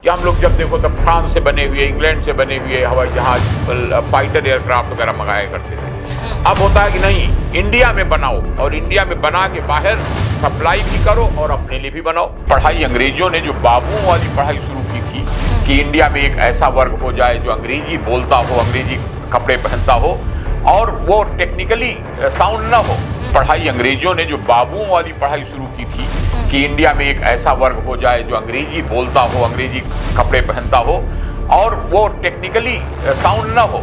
कि हम लोग जब देखो तब फ्रांस से बने हुए, इंग्लैंड से बने हुए हवाई जहाज, फाइटर एयरक्राफ्ट वगैरह मंगाया करते थे। अब होता है कि नहीं, इंडिया में बनाओ और इंडिया में बना के बाहर सप्लाई भी करो और अपने लिए भी बनाओ। पढ़ाई अंग्रेजों ने जो बाबुओं वाली पढ़ाई शुरू की थी कि इंडिया में एक ऐसा वर्ग हो जाए जो अंग्रेजी बोलता हो, अंग्रेजी कपड़े पहनता हो और वो टेक्निकली साउंड ना हो। पढ़ाई अंग्रेजों ने जो बाबुओं वाली पढ़ाई शुरू की थी कि इंडिया में एक ऐसा वर्ग हो जाए जो अंग्रेजी बोलता हो, अंग्रेजी कपड़े पहनता हो और वो टेक्निकली साउंड ना हो,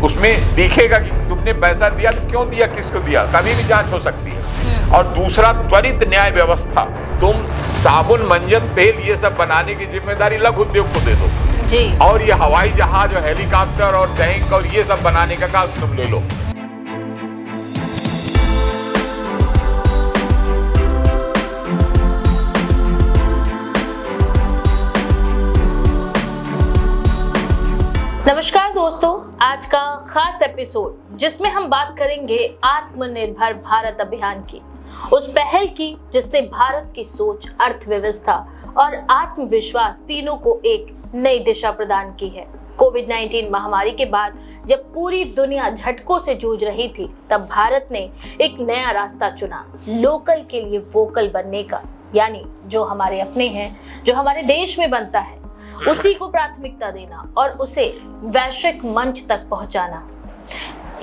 उसमें दिखेगा कि तुमने पैसा दिया तो क्यों दिया, किसको दिया, कभी भी जांच हो सकती है। और दूसरा, त्वरित न्याय व्यवस्था। तुम साबुन, मंजन, तेल ये सब बनाने की जिम्मेदारी लघु उद्योग को दे दो जी। और ये हवाई जहाज और हेलीकॉप्टर और टैंक और ये सब बनाने का काम तुम ले लो। नमस्कार दोस्तों, आज का खास एपिसोड जिसमें हम बात करेंगे आत्मनिर्भर भारत अभियान की, उस पहल की जिसने भारत की सोच, अर्थव्यवस्था और आत्मविश्वास तीनों को एक नई दिशा प्रदान की है। कोविड-19 महामारी के बाद जब पूरी दुनिया झटकों से जूझ रही थी, तब भारत ने एक नया रास्ता चुना, लोकल के लिए वोकल बनने का। यानी जो हमारे अपने हैं, जो हमारे देश में बनता है, उसी को प्राथमिकता देना और उसे वैश्विक मंच तक पहुंचाना।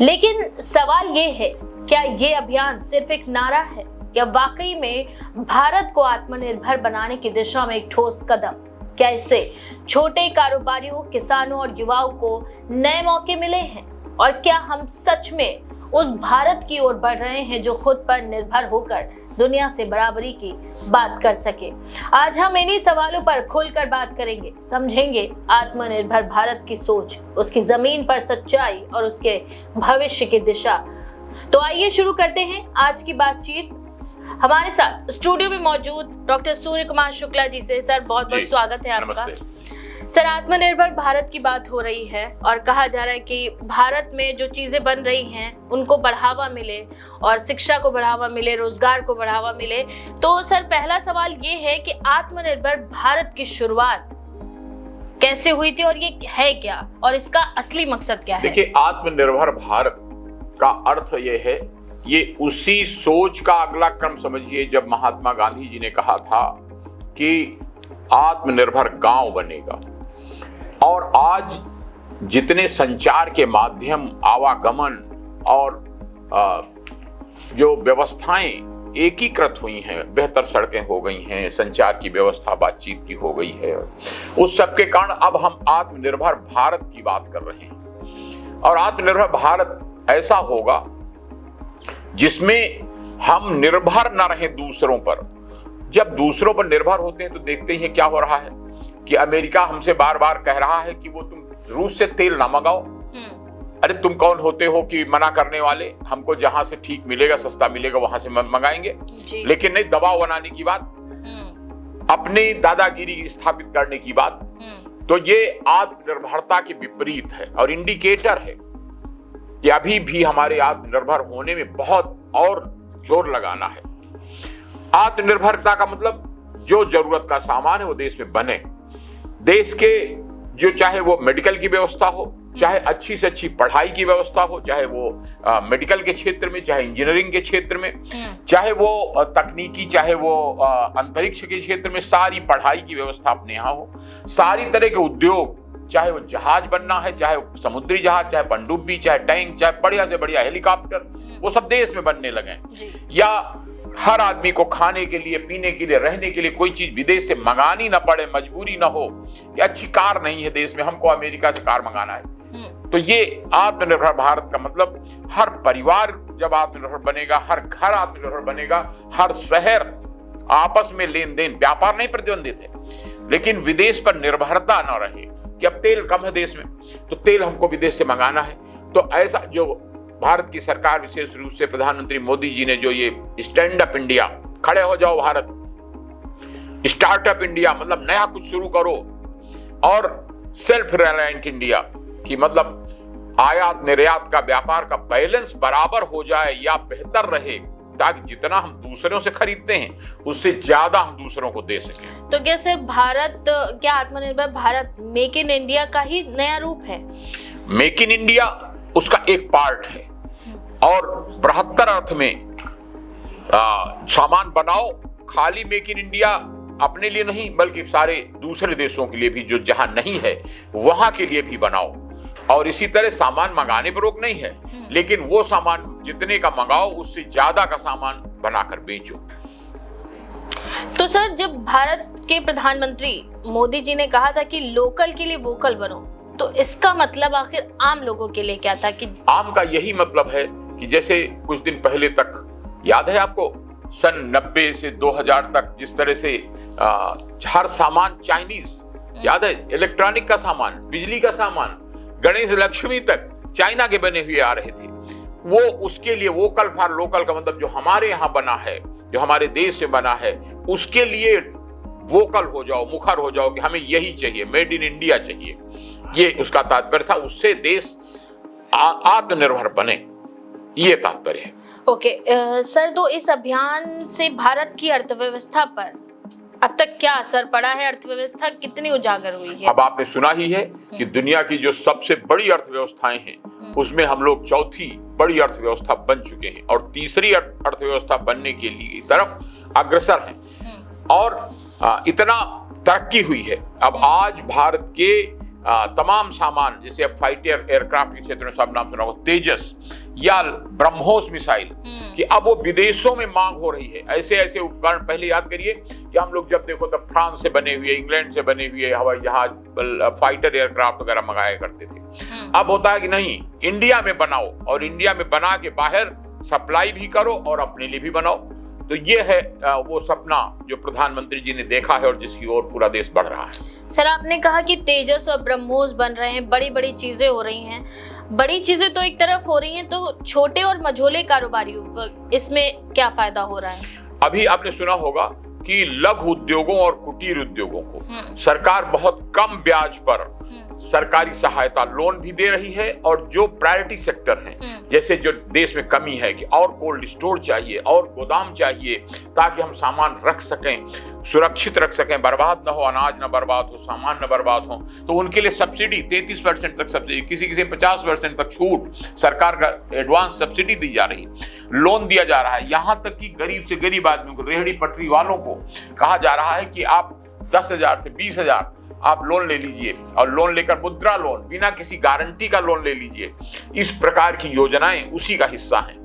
लेकिन सवाल ये है, क्या ये अभियान सिर्फ एक नारा है या वाकई में भारत को आत्मनिर्भर बनाने की दिशा में एक ठोस कदम? क्या इससे छोटे कारोबारियों, किसानों और युवाओं को नए मौके मिले हैं? और क्या हम सच में उस भारत की ओर बढ़ रहे हैं जो खुद पर निर्भर होकर दुनिया से बराबरी की बात कर सके? आज हम इन्हीं सवालों पर खुलकर बात करेंगे, समझेंगे आत्मनिर्भर भारत की सोच, उसकी जमीन पर सच्चाई और उसके भविष्य की दिशा। तो आइए शुरू करते हैं आज की बातचीत। हमारे साथ स्टूडियो में मौजूद डॉक्टर सूर्य कुमार शुक्ला जी से। सर, बहुत बहुत स्वागत है आपका। सर, आत्मनिर्भर भारत की बात हो रही है और कहा जा रहा है कि भारत में जो चीजें बन रही हैं उनको बढ़ावा मिले और शिक्षा को बढ़ावा मिले, रोजगार को बढ़ावा मिले। तो सर, पहला सवाल ये है कि आत्मनिर्भर भारत की शुरुआत कैसे हुई थी और ये है क्या, और इसका असली मकसद क्या है? देखिए, आत्मनिर्भर भारत का अर्थ ये है, ये उसी सोच का अगला क्रम समझिए जब महात्मा गांधी जी ने कहा था कि आत्मनिर्भर गांव बनेगा। और आज जितने संचार के माध्यम, आवागमन और जो व्यवस्थाएं एकीकृत हुई हैं, बेहतर सड़कें हो गई हैं, संचार की व्यवस्था, बातचीत की हो गई है, उस सब के कारण अब हम आत्मनिर्भर भारत की बात कर रहे हैं। और आत्मनिर्भर भारत ऐसा होगा जिसमें हम निर्भर न रहें दूसरों पर। जब दूसरों पर निर्भर होते हैं तो देखते हैं क्या हो रहा है कि अमेरिका हमसे बार बार कह रहा है कि वो तुम रूस से तेल ना मंगाओ। अरे तुम कौन होते हो कि मना करने वाले? हमको जहां से ठीक मिलेगा, सस्ता मिलेगा, वहां से मंगाएंगे। लेकिन नहीं, दबाव बनाने की बात, अपनी दादागिरी स्थापित करने की बात। तो ये आत्मनिर्भरता के विपरीत है और इंडिकेटर है कि अभी भी हमारे आत्मनिर्भर होने में बहुत और जोर लगाना है। आत्मनिर्भरता का मतलब जो जरूरत का सामान है वो देश में बने। देश के जो, चाहे वो मेडिकल की व्यवस्था हो, चाहे अच्छी से अच्छी पढ़ाई की व्यवस्था हो, चाहे वो मेडिकल के क्षेत्र में, चाहे इंजीनियरिंग के क्षेत्र में, चाहे वो तकनीकी, चाहे वो अंतरिक्ष के क्षेत्र में, सारी पढ़ाई की व्यवस्था अपने यहाँ हो। सारी तरह के उद्योग, चाहे वो जहाज बनना है, चाहे समुद्री जहाज, चाहे पनडुब्बी, चाहे टैंक, चाहे बढ़िया से बढ़िया हेलीकॉप्टर, वो सब देश में बनने लगे। या हर आदमी को खाने के लिए, पीने के लिए, रहने के लिए कोई चीज विदेश से मंगानी ना पड़े, मजबूरी ना हो कि अच्छी कार नहीं है देश में, हमको अमेरिका से कार मंगाना है। तो ये आत्मनिर्भर भारत का मतलब, हर परिवार जब आत्मनिर्भर बनेगा, हर घर आत्मनिर्भर बनेगा, हर शहर आपस में लेन देन, व्यापार नहीं प्रतिबंधित है, लेकिन विदेश पर निर्भरता ना रहे कि अब तेल कम है देश में तो तेल हमको विदेश से मंगाना है। तो ऐसा जो भारत की सरकार, विशेष रूप से प्रधानमंत्री मोदी जी ने जो ये स्टैंड अप इंडिया, खड़े हो जाओ भारत, स्टार्टअप इंडिया, मतलब नया कुछ शुरू करो, और सेल्फ रिलायंट इंडिया की मतलब आयात निर्यात का, व्यापार का बैलेंस बराबर हो जाए या बेहतर रहे, ताकि जितना हम दूसरों से खरीदते हैं उससे ज्यादा हम दूसरों को दे सकें। तो क्या सिर्फ भारत, क्या आत्मनिर्भर भारत मेक इन इंडिया का ही नया रूप है? मेक इन इंडिया उसका एक पार्ट है और बृहत्तर अर्थ में सामान बनाओ, खाली मेक इन इंडिया अपने लिए नहीं बल्कि सारे दूसरे देशों के लिए भी, जो जहां नहीं है वहां के लिए भी बनाओ। और इसी तरह सामान मंगाने पर रोक नहीं है, लेकिन वो सामान जितने का मंगाओ उससे ज्यादा का सामान बनाकर बेचो। तो सर, जब भारत के प्रधानमंत्री मोदी जी ने कहा था कि लोकल के लिए वोकल बनो, तो इसका मतलब आखिर आम लोगों के लिए क्या था? कि आम का यही मतलब है कि जैसे कुछ दिन पहले तक याद है आपको, सन 90 से 2000 तक जिस तरह से हर सामान चाइनीज, याद है, इलेक्ट्रॉनिक का सामान, बिजली का सामान, गणेश लक्ष्मी तक चाइना के बने हुए आ रहे थे। वो उसके लिए वोकल फॉर लोकल का मतलब जो हमारे यहाँ बना है, जो हमारे देश में बना है, उसके लिए वोकल हो जाओ, मुखर हो जाओ कि हमें यही चाहिए, मेड इन इंडिया चाहिए। ये उसका तात्पर्य था, उससे देश आत्मनिर्भर बने, ये तात्पर्य है। ओके सर, तो इस अभियान से भारत की अर्थव्यवस्था पर अब तक क्या असर पड़ा है? अर्थव्यवस्था कितनी उजागर हुई है? अब आपने सुना ही है कि दुनिया की जो सबसे बड़ी अर्थव्यवस्थाएं हैं उसमें हम लोग चौथी बड़ी अर्थव्यवस्था बन चुके हैं और तीसरी अर्थव्यवस्था बनने के लिए तरफ अग्रसर हैं और इतना तरक्की हुई है। अब आज भारत के तमाम सामान, जैसे अब फाइटर एयरक्राफ्ट के क्षेत्र में सब नाम सुना होगा, तेजस या ब्रह्मोस मिसाइल कि अब वो विदेशों में मांग हो रही है। ऐसे ऐसे उपकरण, पहले याद करिए कि हम लोग जब देखो तब फ्रांस से बने हुए, इंग्लैंड से बने हुए हवाई जहाज, फाइटर एयरक्राफ्ट वगैरह मंगाया करते थे। अब होता है कि नहीं, इंडिया में बनाओ और इंडिया में बना के बाहर सप्लाई भी करो और अपने लिए भी बनाओ। तो ये है वो सपना जो प्रधानमंत्री जी ने देखा है और जिसकी ओर पूरा देश बढ़ रहा है। सर, आपने कहा कि तेजस और ब्रह्मोस बन रहे हैं, बड़ी बड़ी चीजें हो रही हैं। बड़ी चीजें तो एक तरफ हो रही हैं, तो छोटे और मझोले कारोबारियों को इसमें क्या फायदा हो रहा है? अभी आपने सुना होगा कि लघु उद्योगों और कुटीर उद्योगों को सरकार बहुत कम ब्याज पर सरकारी सहायता लोन भी दे रही है और जो प्रायोरिटी सेक्टर हैं, जैसे जो देश में कमी है कि और कोल्ड स्टोर चाहिए और गोदाम चाहिए ताकि हम सामान रख सकें, सुरक्षित रख सकें, बर्बाद ना हो, अनाज ना बर्बाद हो, सामान ना बर्बाद हो, तो उनके लिए सब्सिडी 33% तक सब्सिडी, किसी किसी 50% तक छूट, सरकार का एडवांस सब्सिडी दी जा रही, लोन दिया जा रहा है। यहाँ तक कि गरीब से गरीब आदमी को, रेहड़ी पटरी वालों को कहा जा रहा है कि आप 10,000 से 20,000 आप लोन ले लीजिए और लोन लेकर मुद्रा लोन, बिना किसी गारंटी का लोन ले लीजिए। इस प्रकार की योजनाएं उसी का हिस्सा हैं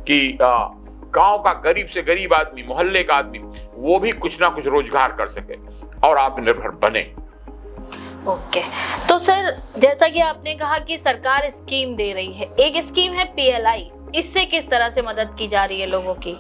कि गांव का गरीब से गरीब आदमी, मोहल्ले का आदमी, वो भी कुछ ना कुछ रोजगार कर सके और आत्मनिर्भर बने। ओके, तो सर, जैसा कि आपने कहा कि सरकार स्कीम दे रही है, एक स्कीम है PLI, इससे किस तरह से मदद की जा रही है लोगों की?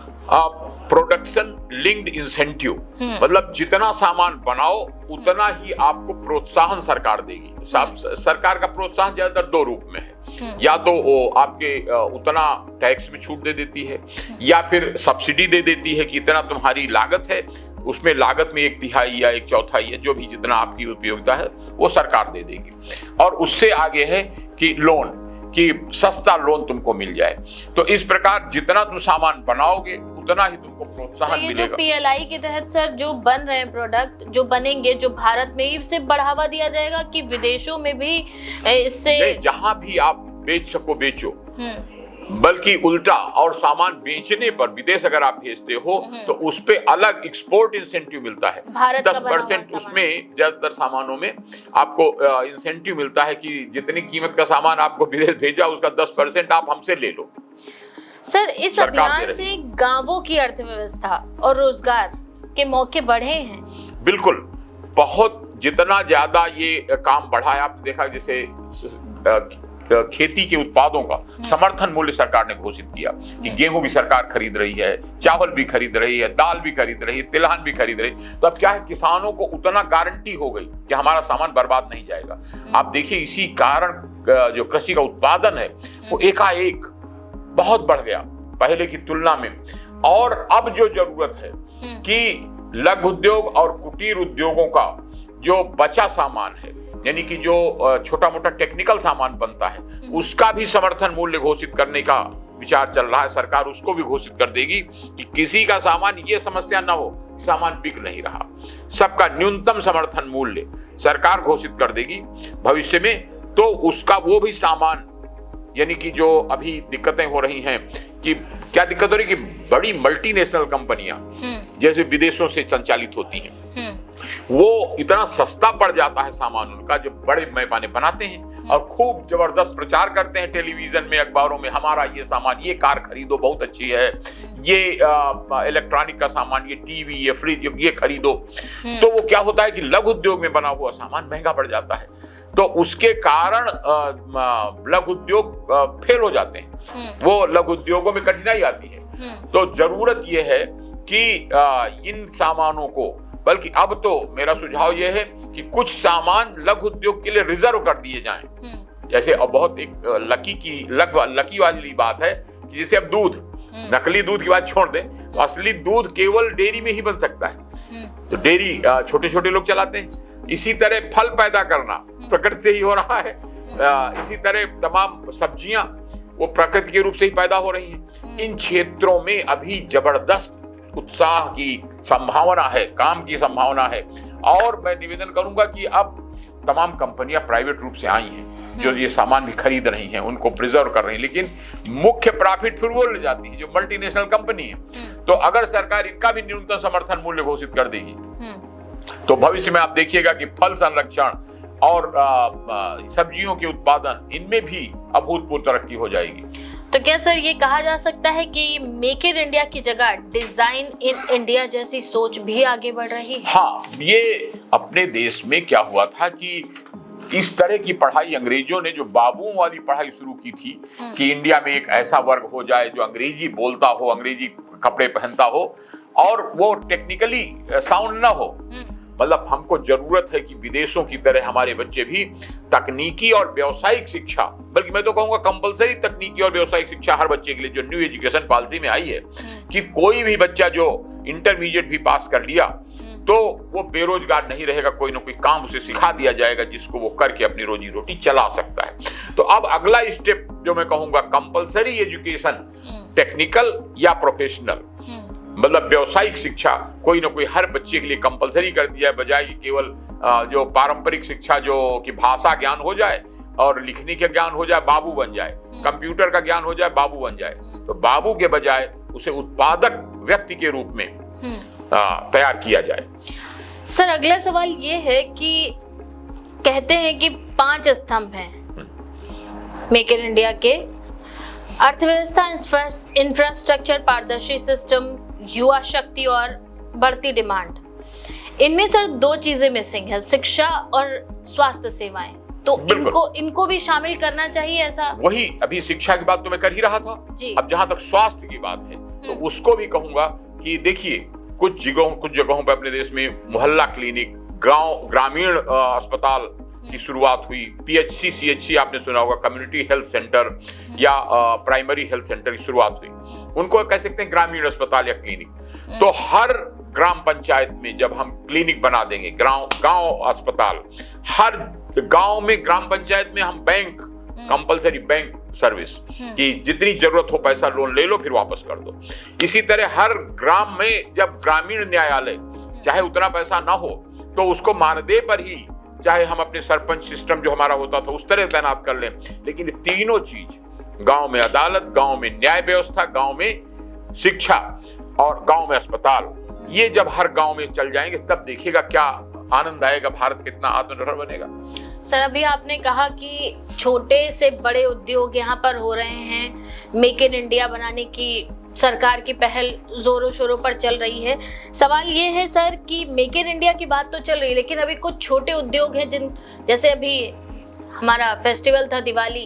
प्रोडक्शन लिंक्ड इंसेंटिव, मतलब जितना सामान बनाओ उतना ही आपको प्रोत्साहन सरकार देगी। सरकार का प्रोत्साहन ज्यादातर दो रूप में है, या तो वो आपके उतना टैक्स में छूट दे देती है या फिर सब्सिडी दे देती है कि इतना तुम्हारी लागत है, उसमें लागत में 1/3 या 1/4 है, जो भी जितना आपकी उपयोगिता है वो सरकार दे देगी। और उससे आगे है कि लोन, कि सस्ता लोन तुमको मिल जाए। तो इस प्रकार जितना तुम सामान बनाओगे उतना ही तुमको प्रोत्साहन मिलेगा। तो PLI के तहत सर जो बन रहे हैं प्रोडक्ट, जो बनेंगे, जो भारत में ही सिर्फ बढ़ावा दिया जाएगा कि विदेशों में भी इससे? जहां भी आप बेच सको बेचो, बल्कि उल्टा, और सामान बेचने पर विदेश अगर आप भेजते हो तो उस पे अलग एक्सपोर्ट इंसेंटिव मिलता है। 10% उसमें ज्यादातर सामानों में आपको इंसेंटिव मिलता है कि जितनी कीमत का सामान आपको विदेश भेजा उसका 10% आप हमसे ले लो। सर, इस अभियान से गांवों की अर्थव्यवस्था और रोजगार के मौके बढ़े हैं? बिल्कुल, बहुत, जितना ज्यादा ये काम बढ़ा है। आपने देखा जैसे खेती के उत्पादों का समर्थन मूल्य सरकार ने घोषित किया कि गेहूं भी सरकार खरीद रही है, चावल भी खरीद रही है, दाल भी खरीद रही है, तिलहन भी खरीद रही है। तो अब क्या है, किसानों को उतना गारंटी हो गई कि हमारा सामान बर्बाद नहीं जाएगा। आप देखिए, इसी कारण जो कृषि का उत्पादन है वो एकाएक बहुत बढ़ गया पहले की तुलना में। और अब जो जरूरत है कि लघु उद्योग और कुटीर उद्योगों का जो बचा सामान है, यानी कि जो छोटा मोटा टेक्निकल सामान बनता है, उसका भी समर्थन मूल्य घोषित करने का विचार चल रहा है, सरकार उसको भी घोषित कर देगी कि किसी का सामान ये समस्या ना हो, सामान बिक नहीं रहा, सबका न्यूनतम समर्थन मूल्य सरकार घोषित कर देगी भविष्य में। तो उसका वो भी सामान, यानी कि जो अभी दिक्कतें हो रही हैं कि क्या दिक्कत हो रही है कि बड़ी मल्टीनेशनल कंपनियां जैसे विदेशों से संचालित होती हैं, वो इतना सस्ता पड़ जाता है सामान उनका, जो बड़े पैमाने बनाते हैं और खूब जबरदस्त प्रचार करते हैं टेलीविजन में, अखबारों में, हमारा ये सामान, ये कार खरीदो बहुत अच्छी है, ये इलेक्ट्रॉनिक का सामान, ये टीवी, ये फ्रिज, ये खरीदो। तो वो क्या होता है कि लघु उद्योग में बना हुआ सामान महंगा पड़ जाता है, तो उसके कारण लघु उद्योग फेल हो जाते हैं, वो लघु उद्योगों में कठिनाई आती है। तो जरूरत यह है कि इन सामानों को, बल्कि अब तो मेरा सुझाव यह है कि कुछ सामान लघु उद्योग के लिए रिजर्व कर दिए जाएं। जैसे अब बहुत एक लकी वाली बात है कि जैसे अब दूध, नकली दूध की बात छोड़ दें, तो असली दूध केवल डेयरी में ही बन सकता है, तो डेयरी छोटे छोटे लोग चलाते हैं। इसी तरह फल पैदा करना प्रकृति से ही हो रहा है, इसी तरह तमाम सब्जियां वो प्रकृति के रूप से ही पैदा हो रही हैं। इन क्षेत्रों में अभी जबरदस्त उत्साह की संभावना है, काम की संभावना है, और मैं निवेदन करूंगा कि अब तमाम कंपनियां प्राइवेट रूप से आई हैं जो ये सामान भी खरीद रही हैं, उनको प्रिजर्व कर रही हैं, लेकिन मुख्य प्रॉफिट फिर वो ले जाती है जो मल्टीनेशनल कंपनी है। तो अगर सरकार इनका भी न्यूनतम समर्थन मूल्य घोषित कर देगी तो भविष्य में आप देखिएगा कि फल संरक्षण और सब्जियों के उत्पादन, इनमें भी अभूतपूर्व तरक्की हो जाएगी। तो क्या सर ये कहा जा सकता है कि मेक इन इंडिया की जगह डिजाइन इन इंडिया जैसी सोच भी आगे बढ़ रही है? हाँ, ये अपने देश में क्या हुआ था कि इस तरह की पढ़ाई अंग्रेजों ने, जो बाबुओं वाली पढ़ाई शुरू की थी कि इंडिया में एक ऐसा वर्ग हो जाए जो अंग्रेजी बोलता हो, अंग्रेजी कपड़े पहनता हो और वो टेक्निकली साउंड ना हो। मतलब हमको जरूरत है कि विदेशों की तरह हमारे बच्चे भी तकनीकी और व्यावसायिक शिक्षा, बल्कि मैं तो कहूंगा कंपलसरी तकनीकी और व्यावसायिक शिक्षा हर बच्चे के लिए, जो न्यू एजुकेशन पॉलिसी में आई है कि कोई भी बच्चा जो इंटरमीडिएट भी पास कर लिया तो वो बेरोजगार नहीं रहेगा, कोई ना कोई काम उसे सिखा दिया जाएगा जिसको वो करके अपनी रोजी रोटी चला सकता है। तो अब अगला स्टेप जो मैं कहूंगा, कंपलसरी एजुकेशन, टेक्निकल या प्रोफेशनल, मतलब व्यावसायिक शिक्षा कोई ना कोई हर बच्चे के लिए कंपलसरी कर दिया है, बजाय केवल जो पारंपरिक शिक्षा जो कि भाषा ज्ञान हो जाए और लिखने का ज्ञान हो जाए, बाबू बन जाए, कंप्यूटर का ज्ञान हो जाए, बाबू बन जाए। तो बाबू के बजाय उसे उत्पादक व्यक्ति के रूप में तैयार किया जाए। सर अगला सवाल ये है कि कहते हैं कि 5 स्तंभ हैं मेक इन इंडिया के: अर्थव्यवस्था, इंफ्रास्ट्रक्चर, पारदर्शी सिस्टम, युवा शक्ति और बढ़ती डिमांड। इनमें सर 2 चीजें मिसिंग है, शिक्षा और स्वास्थ्य सेवाएं। तो इनको भी शामिल करना चाहिए ऐसा? वही अभी शिक्षा की बात तो मैं कर ही रहा था जी। अब जहां तक स्वास्थ्य की बात है तो उसको भी कहूंगा कि देखिए कुछ जगहों पर अपने देश में मोहल्ला क्लिनिक, ग्रामीण अस्पताल की शुरुआत हुई, PHC, CHC आपने सुना होगा, कम्युनिटी हेल्थ सेंटर या प्राइमरी हेल्थ सेंटर की शुरुआत हुई, उनको कह सकते हैं ग्रामीण अस्पताल या क्लिनिक। तो हर ग्राम पंचायत में जब हम क्लिनिक बना देंगे, गांव अस्पताल, हर गांव में ग्राम पंचायत में हम बैंक, कंपलसरी बैंक सर्विस कि जितनी जरूरत हो पैसा लोन ले लो फिर वापस कर दो। इसी तरह हर ग्राम में जब ग्रामीण न्यायालय, चाहे उतना पैसा ना हो तो उसको मानदेय पर ही, चाहे हम अपने सरपंच सिस्टम जो हमारा होता था उस तरह तैनात कर लें, लेकिन ये तीनों चीज, गांव में अदालत, गांव में न्याय व्यवस्था, गांव में शिक्षा और गांव में अस्पताल, ये जब हर गांव में चल जाएंगे तब देखिएगा क्या आनंद आएगा, भारत कितना आत्मनिर्भर बनेगा। सर अभी आपने कहा कि छोटे से बड़े उद्योग यहाँ पर हो रहे हैं, मेक इन इंडिया बनाने की सरकार की पहल जोरों शोरों पर चल रही है। सवाल ये है सर कि मेक इन इंडिया की बात तो चल रही है, लेकिन अभी कुछ छोटे उद्योग हैं जैसे अभी हमारा फेस्टिवल था दिवाली,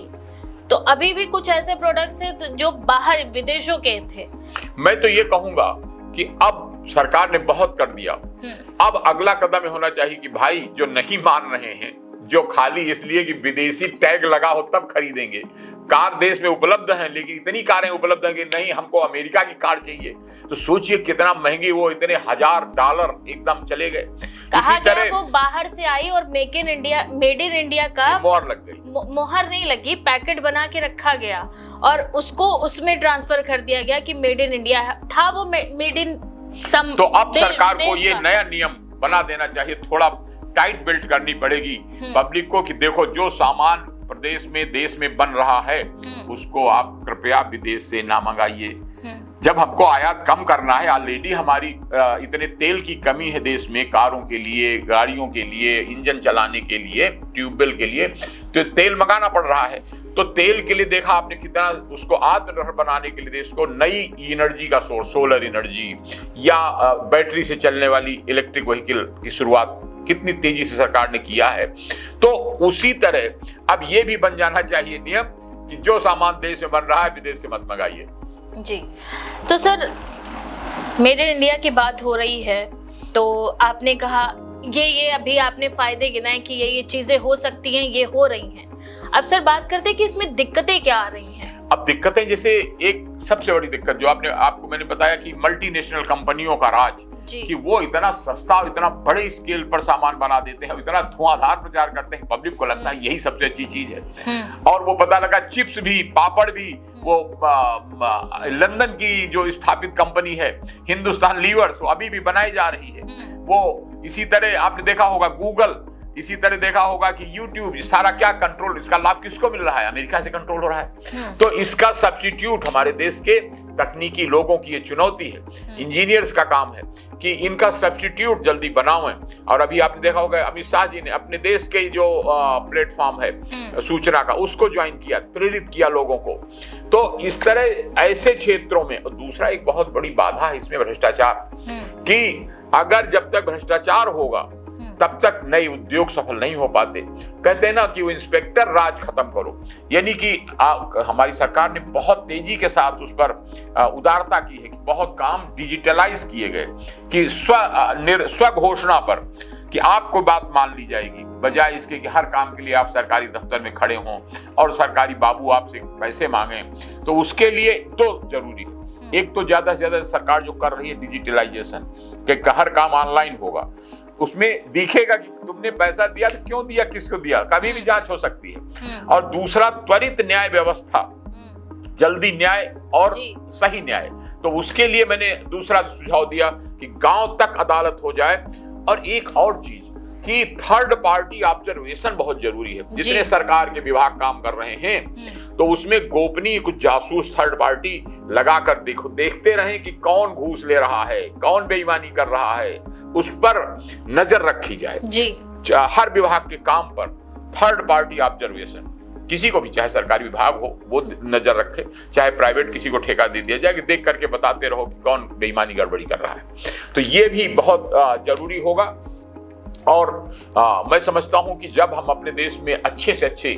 तो अभी भी कुछ ऐसे प्रोडक्ट्स हैं जो बाहर विदेशों के थे। मैं तो ये कहूंगा कि अब सरकार ने बहुत कर दिया, अब अगला कदम होना चाहिए कि भाई जो नहीं मान रहे हैं, जो खाली इसलिए कि विदेशी टैग लगा हो तब खरीदेंगे। कार देश में उपलब्ध हैं, लेकिन इतनी कारें उपलब्ध हैं कि नहीं, हमको अमेरिका की कार चाहिए। तो सोचिए कितना महंगी, वो इतने $1000 एकदम चले गए। कहा गया वो बाहर से आई और मेड इन इंडिया का मोहर लग गई। मोहर नहीं लगी, पैकेट बना के रखा गया और उसको उसमें ट्रांसफर कर दिया गया कि मेड इन इंडिया था, वो मेड इन सम। तो अब सरकार को ये नया नियम बना देना चाहिए, थोड़ा टाइट बेल्ट करनी पड़ेगी पब्लिक को कि देखो जो सामान प्रदेश में देश में बन रहा है उसको आप कृपया विदेश से ना मंगाइए। जब हमको आयात कम करना है, ऑलरेडी हमारी इतने तेल की कमी है देश में, कारों के लिए, गाड़ियों के लिए, इंजन चलाने के लिए, ट्यूबवेल के लिए, तो तेल मंगाना पड़ रहा है। तो तेल के लिए देखा आपने कितना, उसको आत्मनिर्भर बनाने के लिए देश को नई एनर्जी का सोर्स, सोलर एनर्जी या बैटरी से चलने वाली इलेक्ट्रिक व्हीकल की शुरुआत कितनी तेजी से सरकार ने किया है। तो उसी तरह अब ये भी बन जाना चाहिए नियम कि जो सामान देश में बन रहा है विदेश से मत मंगाइए। जी, तो सर मेड इन इंडिया की बात हो रही है, तो आपने कहा ये अभी आपने फायदे गिनाए कि ये चीजें हो सकती हैं, ये हो रही हैं। अब सर बात करते हैं कि इसमें दिक्कतें क्या आ रही हैं। अब दिक्कतें, जैसे एक सबसे बड़ी दिक्कत जो आपको मैंने बताया कि मल्टीनेशनल कंपनियों का राज, कि वो इतना सस्ता, इतना बड़े स्केल पर सामान बना देते हैं, इतना धुआंधार प्रचार करते हैं, पब्लिक को लगता है यही सबसे अच्छी चीज है। और वो पता लगा चिप्स भी, पापड़ भी, वो लंदन की जो स्थापित कंपनी है हिंदुस्तान लीवर्स, वो अभी भी बनाई जा रही है। वो इसी तरह आपने देखा होगा गूगल, इसी तरह देखा होगा कि YouTube, सारा क्या कंट्रोल, इसका लाभ किसको मिल रहा है? अमेरिका से कंट्रोल हो रहा है। तो इसका सब्स्टिट्यूट हमारे देश के तकनीकी लोगों की ये चुनौती है, इंजीनियर्स का काम है कि इनका सब्स्टिट्यूट जल्दी बनाएं। और अभी आपने देखा होगा अमित शाह जी ने अपने देश के जो प्लेटफॉर्म है सूचना का, उसको ज्वाइन किया, प्रेरित किया लोगों को। तो इस तरह ऐसे क्षेत्रों में, और दूसरा एक बहुत बड़ी बाधा है इसमें भ्रष्टाचार, कि अगर जब तक भ्रष्टाचार होगा तब तक नए उद्योग सफल नहीं हो पाते। कहते हैं ना कि वो इंस्पेक्टर राज खत्म करो, यानी कि हमारी सरकार ने बहुत तेजी के साथ उस पर उदारता की है कि बहुत काम डिजिटलाइज किए गए, कि स्व घोषणा पर कि आपको बात मान ली जाएगी, बजाय इसके कि हर काम के लिए आप सरकारी दफ्तर में खड़े हों और सरकारी बाबू आपसे पैसे मांगे। तो उसके लिए तो जरूरी है, एक तो ज्यादा से ज्यादा सरकार जो कर रही है डिजिटलाइजेशन, कि हर काम ऑनलाइन होगा, उसमें दिखेगा कि तुमने पैसा दिया तो क्यों दिया, किसको दिया, कभी भी जांच हो सकती है। और दूसरा त्वरित न्याय व्यवस्था, जल्दी न्याय और सही न्याय। तो उसके लिए मैंने दूसरा सुझाव दिया कि गांव तक अदालत हो जाए। और एक और चीज कि थर्ड पार्टी ऑब्जर्वेशन बहुत जरूरी है। जितने सरकार के विभाग काम कर रहे हैं तो उसमें गोपनीय कुछ जासूस थर्ड पार्टी लगाकर देखते रहें कि कौन घूस ले रहा है, कौन बेईमानी कर रहा है, उस पर नजर रखी जाए जी। हर विभाग के काम पर थर्ड पार्टी ऑब्जर्वेशन, किसी को भी, चाहे सरकारी विभाग हो वो नजर रखे, चाहे प्राइवेट किसी को ठेका दे दिया जाए कि देख करके बताते रहो कि कौन बेईमानी गड़बड़ी कर रहा है। तो ये भी बहुत जरूरी होगा। और मैं समझता हूं कि जब हम अपने देश में अच्छे से अच्छे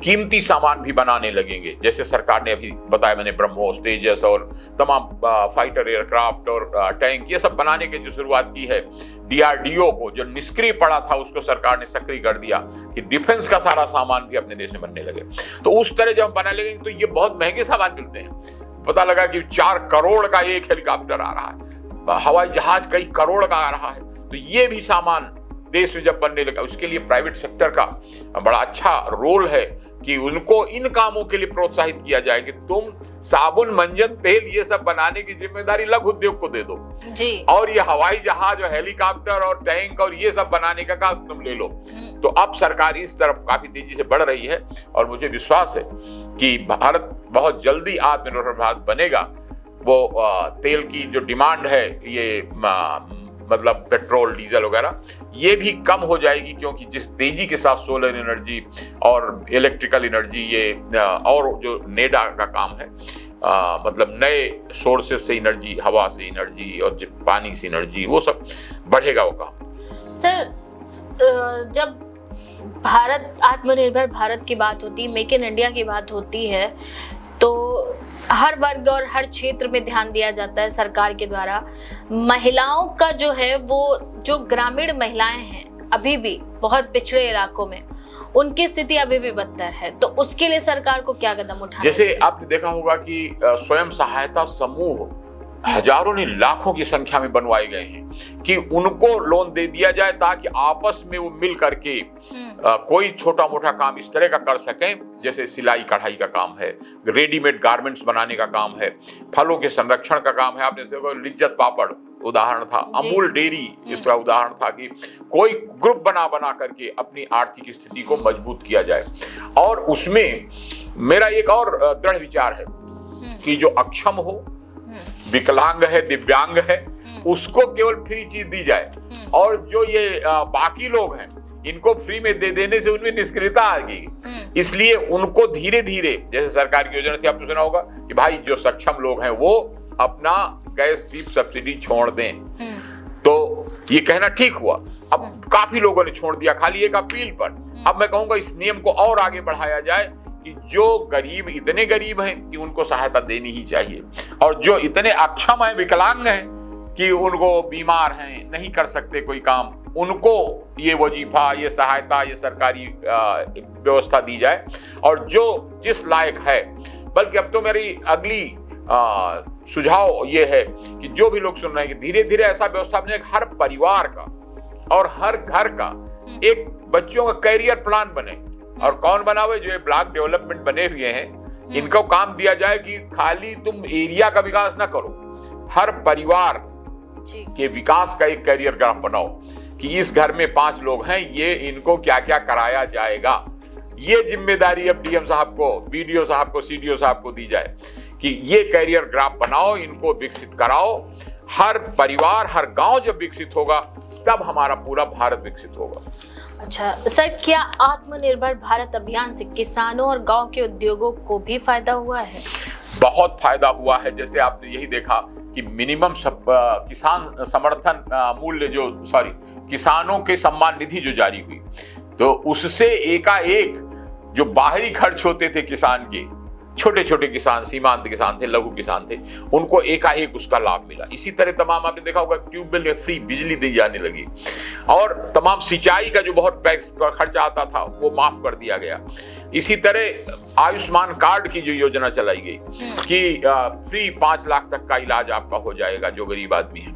कीमती सामान भी बनाने लगेंगे, जैसे सरकार ने अभी बताया मैंने, ब्रह्मोस, तेजस और तमाम फाइटर एयरक्राफ्ट और टैंक, ये सब बनाने की जो शुरुआत की है, DRDO को जो निष्क्रिय पड़ा था उसको सरकार ने सक्रिय कर दिया कि डिफेंस का सारा सामान भी अपने देश में बनने लगे। तो उस तरह जब हम बना लेंगे तो ये बहुत महंगे सामान मिलते हैं। पता लगा कि 4 करोड़ का एक हेलीकॉप्टर आ रहा है, हवाई जहाज कई करोड़ का आ रहा है। तो ये भी सामान देश में जब बनने लगा, उसके लिए प्राइवेट सेक्टर का बड़ा अच्छा रोल है कि उनको इन कामों के लिए प्रोत्साहित किया जाए कि तुम साबुन, मंजन, तेल ये सब बनाने की जिम्मेदारी लघु उद्योग को दे दो जी। और ये हवाई जहाज और हेलीकॉप्टर और टैंक और ये सब बनाने का काम तुम ले लो। तो अब सरकार इस तरफ काफी तेजी से बढ़ रही है और मुझे विश्वास है कि भारत बहुत जल्दी आत्मनिर्भर भारत बनेगा। वो तेल की जो डिमांड है, ये मतलब पेट्रोल, डीजल वगैरह, ये भी कम हो जाएगी, क्योंकि जिस तेजी के साथ सोलर एनर्जी और इलेक्ट्रिकल एनर्जी, ये और जो नेडा का काम है, मतलब नए सोर्सेस से एनर्जी, हवा से एनर्जी और पानी से एनर्जी, वो सब बढ़ेगा वो काम। सर, जब भारत आत्मनिर्भर भारत की बात होती है, मेक इन इंडिया की बात होती है, तो हर वर्ग और हर क्षेत्र में ध्यान दिया जाता है सरकार के द्वारा। महिलाओं का जो है, वो जो ग्रामीण महिलाएं हैं अभी भी बहुत पिछड़े इलाकों में उनकी स्थिति अभी भी बदतर है, तो उसके लिए सरकार को क्या कदम उठाना जैसे चाहिए? आपने देखा होगा कि स्वयं सहायता समूह हजारों नहीं लाखों की संख्या में बनवाए गए हैं कि उनको लोन दे दिया जाए ताकि आपस में वो मिल करके कोई छोटा मोटा काम इस तरह का कर सकें, जैसे सिलाई कढ़ाई का काम है, रेडीमेड गारमेंट्स बनाने का काम है, फलों के संरक्षण का काम है। आपने देखा लिज्जत पापड़ उदाहरण था, अमूल डेयरी इसका उदाहरण था कि कोई ग्रुप बना करके अपनी आर्थिक स्थिति को मजबूत किया जाए। और उसमें मेरा एक और दृढ़ विचार है कि जो अक्षम हो, विकलांग है, दिव्यांग है, उसको केवल फ्री चीज दी जाए, और जो ये बाकी लोग हैं इनको फ्री में दे देने से उनमें निष्क्रियता आ गई। इसलिए उनको धीरे धीरे, जैसे सरकार की योजना थी, आपने सुना होगा कि भाई जो सक्षम लोग हैं वो अपना गैस की सब्सिडी छोड़ दें, तो ये कहना ठीक हुआ। अब काफी लोगों ने छोड़ दिया खाली एक अपील पर। अब मैं कहूंगा इस नियम को और आगे बढ़ाया जाए कि जो गरीब, इतने गरीब हैं कि उनको सहायता देनी ही चाहिए, और जो इतने अक्षम हैं, विकलांग हैं कि उनको बीमार हैं, नहीं कर सकते कोई काम, उनको ये वजीफा, ये सहायता, ये सरकारी व्यवस्था दी जाए। और जो जिस लायक है, बल्कि अब तो मेरी अगली सुझाव ये है कि जो भी लोग सुन रहे हैं कि धीरे धीरे ऐसा व्यवस्था बने हर परिवार का और हर घर का एक बच्चों का करियर प्लान बने। और कौन बनावे? जो ये ब्लॉक डेवलपमेंट बने हुए हैं, इनको काम दिया जाए कि खाली तुम एरिया का विकास ना करो, हर परिवार के विकास का एक करियर ग्राफ बनाओ कि इस घर में 5 लोग हैं, ये इनको क्या क्या कराया जाएगा। ये जिम्मेदारी अब डीएम साहब को, बीडीओ साहब को, सीडीओ साहब को दी जाए कि ये करियर ग्राफ बनाओ, इनको विकसित कराओ। हर परिवार, हर गांव जब विकसित होगा तब हमारा पूरा भारत विकसित होगा। अच्छा सर, क्या आत्मनिर्भर भारत अभियान से किसानों और गांव के उद्योगों को भी फायदा हुआ है? बहुत फायदा हुआ है। जैसे आपने यही देखा कि मिनिमम किसान समर्थन मूल्य किसानों के सम्मान निधि जो जारी हुई, तो उससे एकाएक जो बाहरी खर्च होते थे किसान के, छोटे छोटे किसान, सीमांत किसान थे, लघु किसान थे, उनको एकाएक उसका लाभ मिला। इसी तरह तमाम आपने देखा होगा ट्यूबवेल में फ्री बिजली दी जाने लगी, और तमाम सिंचाई का जो बहुत खर्चा आता था वो माफ कर दिया गया। इसी तरह आयुष्मान कार्ड की जो योजना चलाई गई कि फ्री 5 लाख तक का इलाज आपका हो जाएगा जो गरीब आदमी है।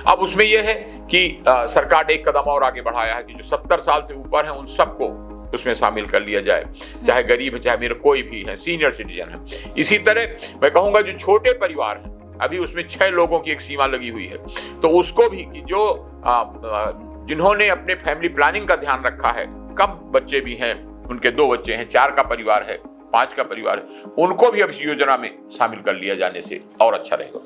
अब उसमें यह है कि सरकार ने एक कदम और आगे बढ़ाया है कि जो 70 साल से ऊपर है उन सबको उसमें शामिल कर लिया जाए, चाहे गरीब है, चाहे मेरे कोई भी है, सीनियर सिटीजन है। इसी तरह मैं कहूंगा जो छोटे परिवार हैं, अभी उसमें 6 लोगों की एक सीमा लगी हुई है, तो उसको भी कि जो जिन्होंने अपने फैमिली प्लानिंग का ध्यान रखा है, कम बच्चे भी हैं, उनके 2 बच्चे हैं, 4 का परिवार है, 5 का परिवार है, उनको भी अब इस योजना में शामिल कर लिया जाने से और अच्छा रहेगा।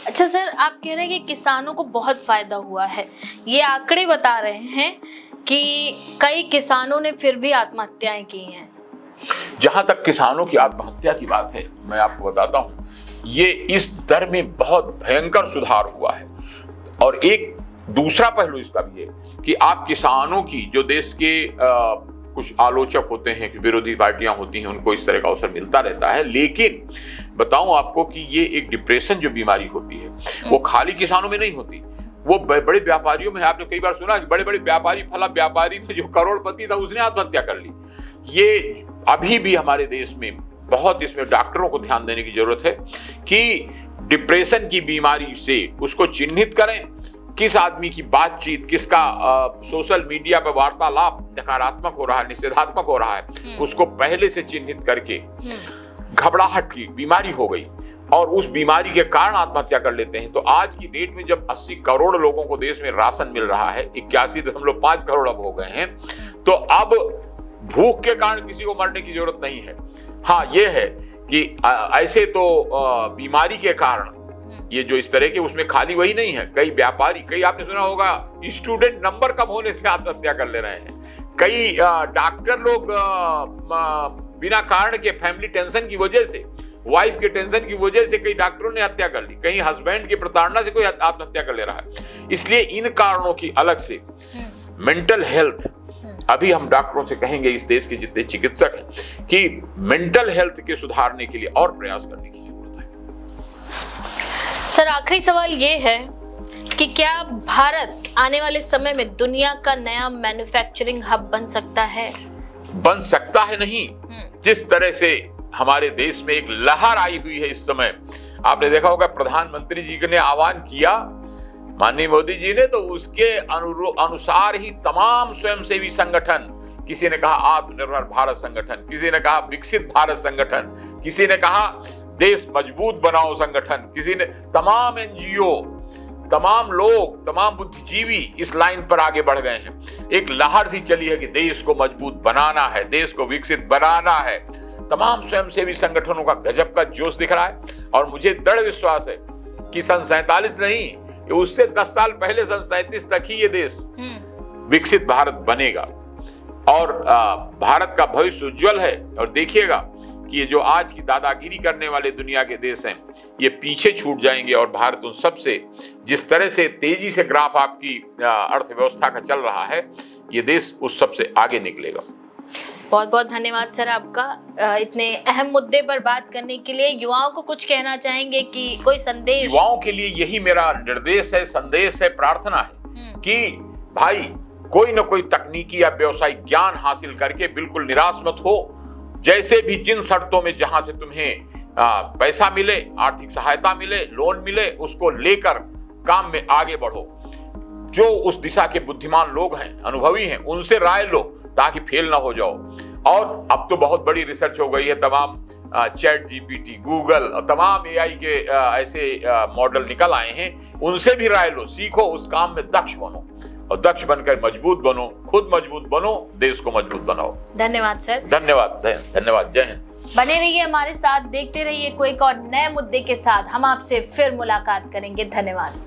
अच्छा सर, आप कह रहे हैं कि किसानों को बहुत फायदा हुआ है, ये आंकड़े बता रहे हैं कि कई किसानों ने फिर भी आत्महत्याएं की हैं। जहां तक किसानों की आत्महत्या की बात है, मैं आपको बताता हूं, ये इस दर में बहुत भयंकर सुधार हुआ है। और एक दूसरा पहलू इसका भी है कि आप किसानों की, जो देश के कुछ आलोचक होते हैं कि विरोधी पार्टियां होती हैं, उनको इस तरह का अवसर मिलता रहता है, लेकिन बताऊं आपको कि ये एक डिप्रेशन जो बीमारी होती है वो खाली किसानों में नहीं होती, वो बड़े व्यापारियों में है। आपने कई बार सुना कि बड़े बड़े व्यापारी, फला व्यापारी में जो करोड़पति था उसने आत्महत्या कर ली। ये अभी भी हमारे देश में बहुत, इसमें डॉक्टरों को ध्यान देने की जरूरत है कि डिप्रेशन की बीमारी से उसको चिन्हित करें, किस आदमी की बातचीत, किसका सोशल मीडिया पर वार्तालाप नकारात्मक हो रहा है, निषेधात्मक हो रहा है, उसको पहले से चिन्हित करके घबराहट की बीमारी हो गई और उस बीमारी के कारण आत्महत्या कर लेते हैं। तो आज की डेट में जब 80 करोड़ लोगों को देश में राशन मिल रहा है, 81.5 करोड़ अब हो गए हैं, तो अब भूख के कारण किसी को मरने की जरूरत नहीं है। हाँ, ये है कि ऐसे तो बीमारी के कारण ये जो इस तरह के, उसमें खाली वही नहीं है, कई व्यापारी, कई आपने सुना होगा स्टूडेंट नंबर कम होने से आत्महत्या कर ले रहे हैं, कई डॉक्टर लोग बिना कारण के, फैमिली टेंशन की वजह से, वाइफ के टेंशन की वजह से कई डॉक्टरों ने हत्या कर ली, कहीं हस्बैंड की प्रताड़ना से कोई आत्महत्या कर ले रहा है। इसलिए इन कारणों की अलग से मेंटल हेल्थ, अभी हम डॉक्टरों से कहेंगे, इस देश के जितने चिकित्सक हैं, कि मेंटल हेल्थ के सुधारने के लिए और प्रयास करने की जरूरत है। सर, आखिरी सवाल ये है कि क्या भारत आने वाले समय में दुनिया का नया मैन्युफैक्चरिंग हब बन सकता है? बन सकता है नहीं, जिस तरह से हमारे देश में एक लहर आई हुई है इस समय, आपने देखा होगा प्रधानमंत्री जी ने आह्वान किया, माननीय मोदी जी ने, तो उसके अनुसार ही तमाम स्वयंसेवी संगठन, किसी ने कहा आत्मनिर्भर भारत संगठन, किसी ने कहा विकसित भारत संगठन, किसी ने कहा देश मजबूत बनाओ संगठन, किसी ने, तमाम एनजीओ, तमाम लोग, तमाम बुद्धिजीवी इस लाइन पर आगे बढ़ गए हैं। एक लहर सी चली है कि देश को मजबूत बनाना है, देश को विकसित बनाना है। तमाम स्वयंसेवी संगठनों का गजब का जोश दिख रहा है और मुझे दृढ़ विश्वास है कि सन 47 नहीं, उससे 10 साल पहले सन 37 तक ही ये देश विकसित भारत बनेगा और भारत का भविष्य उज्जवल है। और देखिएगा कि ये जो आज की दादागिरी करने वाले दुनिया के देश हैं, ये पीछे छूट जाएंगे और भारत उन सबसे, जिस तरह से तेजी से ग्राफ आपकी अर्थव्यवस्था का चल रहा है, ये देश उस सबसे आगे निकलेगा। बहुत बहुत धन्यवाद सर आपका इतने अहम मुद्दे पर बात करने के लिए। युवाओं को कुछ कहना चाहेंगे कि कोई संदेश? युवाओं के लिए यही मेरा निर्देश है, संदेश है, प्रार्थना है कि भाई कोई न कोई तकनीकी या व्यवसायिक ज्ञान हासिल करके बिल्कुल निराश मत हो। जैसे भी जिन शर्तों में जहां से तुम्हें पैसा मिले, आर्थिक सहायता मिले, लोन मिले, उसको लेकर काम में आगे बढ़ो। जो उस दिशा के बुद्धिमान लोग हैं, अनुभवी हैं, उनसे राय लो ताकि फेल ना हो जाओ। और अब तो बहुत बड़ी रिसर्च हो गई है, तमाम चैट जीपीटी, गूगल और तमाम एआई के ऐसे मॉडल निकल आए हैं, उनसे भी राय लो, सीखो, उस काम में दक्ष बनो और दक्ष बनकर मजबूत बनो, खुद मजबूत बनो, देश को मजबूत बनाओ। धन्यवाद सर। धन्यवाद, धन्यवाद, जय हिंद। बने रहिए हमारे साथ, देखते रहिए कोई एक और नए मुद्दे के साथ। हम आपसे फिर मुलाकात करेंगे। धन्यवाद।